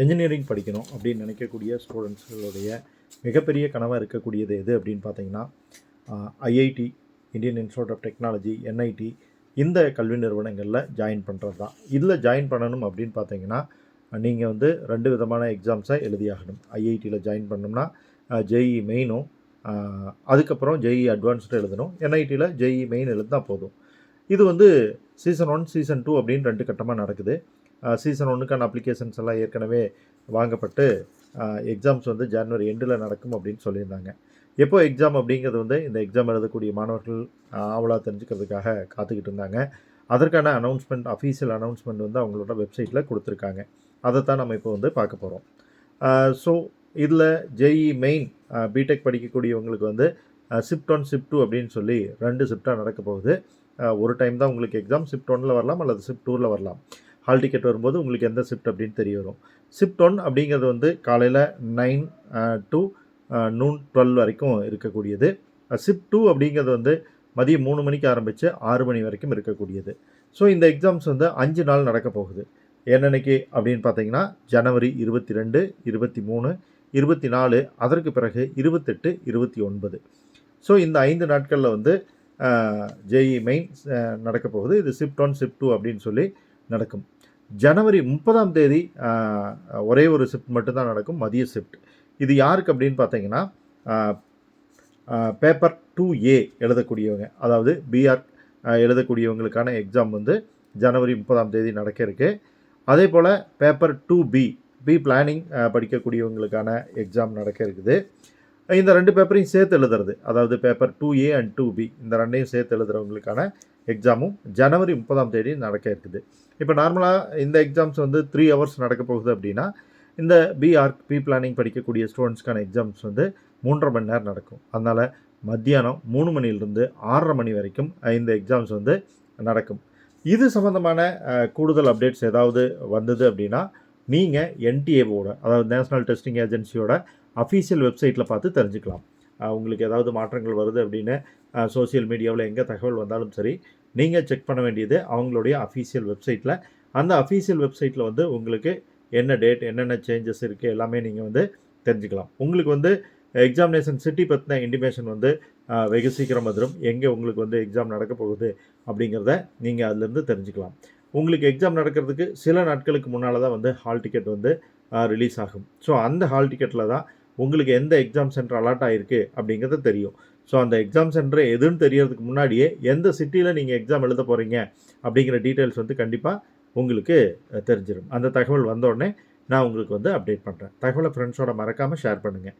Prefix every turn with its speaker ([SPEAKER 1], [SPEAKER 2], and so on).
[SPEAKER 1] Engineering படிக்கணும் அப்படின்னு நினைக்கக்கூடிய ஸ்டூடெண்ட்ஸுடைய மிகப்பெரிய கனவாக இருக்கக்கூடியது எது அப்படின்னு பார்த்தீங்கன்னா IIT, Indian institute of technology, NIT, இந்த கல்வி நிறுவனங்களில் ஜாயின் பண்ணுறது தான். இதில் ஜாயின் பண்ணணும் அப்படின்னு பார்த்தீங்கன்னா நீங்கள் வந்து 2 விதமான எக்ஸாம்ஸை எழுதியாகணும். ஐஐடியில் ஜாயின் பண்ணணும்னா ஜேஇ மெயினும், அதுக்கப்புறம் ஜேஇ அட்வான்ஸ்டு எழுதணும். என்ஐடியில் ஜேஇ மெயின் எழுதினா போதும். இது வந்து சீசன் 1, சீசன் 2 அப்படின்னு 2 கட்டமாக நடக்குது. சீசன் 1க்கான அப்ளிகேஷன்ஸ் எல்லாம் ஏற்கனவே வாங்கப்பட்டு எக்ஸாம்ஸ் வந்து ஜனவரி எண்டில் நடக்கும் அப்படின்னு சொல்லியிருந்தாங்க. எப்போ எக்ஸாம் அப்படிங்கிறது வந்து இந்த எக்ஸாம் எழுதக்கூடிய மாணவர்கள் ஆவலாக தெரிஞ்சுக்கிறதுக்காக காத்துக்கிட்டு இருந்தாங்க. அதற்கான அனௌன்ஸ்மெண்ட், அஃபீஷியல் அனௌன்ஸ்மெண்ட் வந்து அவங்களோட வெப்சைட்டில் கொடுத்துருக்காங்க. அதைத்தான் நம்ம இப்போ வந்து பார்க்க போகிறோம். ஸோ இதில் ஜேஇ மெயின் பிடெக் படிக்கக்கூடியவங்களுக்கு வந்து ஷிஃப்ட் 1, ஷிஃப்ட் 2 அப்படின்னு சொல்லி 2 ஷிஃப்டாக நடக்க போகுது. ஒரு டைம் தான் உங்களுக்கு எக்ஸாம். ஷிஃப்ட் 1ல் வரலாம் அல்லது ஷிஃப்ட் 2ல் வரலாம். ஹால் டிக்கெட் வரும்போது உங்களுக்கு எந்த ஷிஃப்ட் அப்படின்னு தெரிய வரும். ஷிஃப்ட் 1 அப்படிங்கிறது வந்து காலையில் 9 to noon 12 வரைக்கும் இருக்கக்கூடியது. ஷிஃப்ட் 2 அப்படிங்கிறது வந்து மதியம் 3 மணிக்கு ஆரம்பித்து 6 மணி வரைக்கும் இருக்கக்கூடியது. ஸோ இந்த எக்ஸாம்ஸ் வந்து 5 நாள் நடக்க போகுது. என்னன்னைக்கு அப்படின்னு பார்த்தீங்கன்னா ஜனவரி 22, 23, 24, அதற்கு பிறகு 28, 29. ஸோ இந்த 5 நாட்களில் வந்து ஜேஇ மெயின் நடக்க போகுது. இது ஷிஃப்ட் 1, ஷிஃப்ட் 2 அப்படின்னு சொல்லி நடக்கும். ஜனவரி 30ஆம் தேதி ஒரே ஒரு ஷிஃப்ட் மட்டும்தான் நடக்கும், மதிய ஷிஃப்ட். இது யாருக்கு அப்படின்னு பார்த்தீங்கன்னா பேப்பர் 2A எழுதக்கூடியவங்க, அதாவது பிஆர் எழுதக்கூடியவங்களுக்கான எக்ஸாம் வந்து ஜனவரி 30ஆம் தேதி நடக்க இருக்கு. அதே போல் பேப்பர் 2B, பி பிளானிங் படிக்கக்கூடியவங்களுக்கான எக்ஸாம் நடக்க இருக்குது. இந்த 2 பேப்பரையும் சேர்த்து எழுதுறது, அதாவது பேப்பர் 2A அண்ட் 2B, இந்த 2ஐயும் சேர்த்து எழுதுறவங்களுக்கான எக்ஸாமும் ஜனவரி 30ஆம் தேதி நடக்க இருக்குது. இப்போ நார்மலாக இந்த எக்ஸாம்ஸ் வந்து 3 ஹவர்ஸ் நடக்க போகுது அப்படின்னா, இந்த பி பிளானிங் படிக்கக்கூடிய ஸ்டூடெண்ட்ஸ்க்கான எக்ஸாம்ஸ் வந்து 3.5 மணி நேரம் நடக்கும். அதனால் மத்தியானம் 3 மணிலிருந்து 6:30 மணி வரைக்கும் இந்த எக்ஸாம்ஸ் வந்து நடக்கும். இது சம்மந்தமான கூடுதல் அப்டேட்ஸ் ஏதாவது வந்தது அப்படின்னா நீங்கள் என்டிஏவோட, அதாவது நேஷ்னல் டெஸ்டிங் ஏஜென்சியோட அஃபீஷியல் வெப்சைட்டில் பார்த்து தெரிஞ்சுக்கலாம். உங்களுக்கு ஏதாவது மாற்றங்கள் வருது அப்படின்னு சோசியல் மீடியாவில் எங்கே தகவல் வந்தாலும் சரி, நீங்கள் செக் பண்ண வேண்டியது அவங்களுடைய அஃபீஷியல் வெப்சைட்டில். அந்த அஃபீஷியல் வெப்சைட்டில் வந்து உங்களுக்கு என்ன டேட், என்னென்ன சேஞ்சஸ் இருக்குது எல்லாமே நீங்கள் வந்து தெரிஞ்சுக்கலாம். உங்களுக்கு வந்து எக்ஸாமினேஷன் சிட்டி பற்றின இன்டிமேஷன் வந்து வெகு சீக்கிரம் வந்துடும். எங்கே உங்களுக்கு வந்து எக்ஸாம் நடக்க போகுது அப்படிங்கிறத நீங்கள் அதுலேருந்து தெரிஞ்சுக்கலாம். உங்களுக்கு எக்ஸாம் நடக்கிறதுக்கு சில நாட்களுக்கு முன்னால் தான் வந்து ஹால் டிக்கெட் வந்து ரிலீஸ் ஆகும். ஸோ அந்த ஹால் டிக்கெட்டில் தான் உங்களுக்கு எந்த எக்ஸாம் சென்டர் அலாட் ஆகிருக்கு அப்படிங்கிறது தெரியும். ஸோ அந்த எக்ஸாம் சென்டர் எதுன்னு தெரியறதுக்கு முன்னாடியே எந்த சிட்டியில் நீங்கள் எக்ஸாம் எழுத போகிறீங்க அப்படிங்கிற டீட்டெயில்ஸ் வந்து கண்டிப்பாக உங்களுக்கு தெரிஞ்சிடும். அந்த தகவல் வந்தோடனே நான் உங்களுக்கு வந்து அப்டேட் பண்ணுறேன். தகவலை ஃப்ரெண்ட்ஸோட மறக்காமல் ஷேர் பண்ணுங்கள்.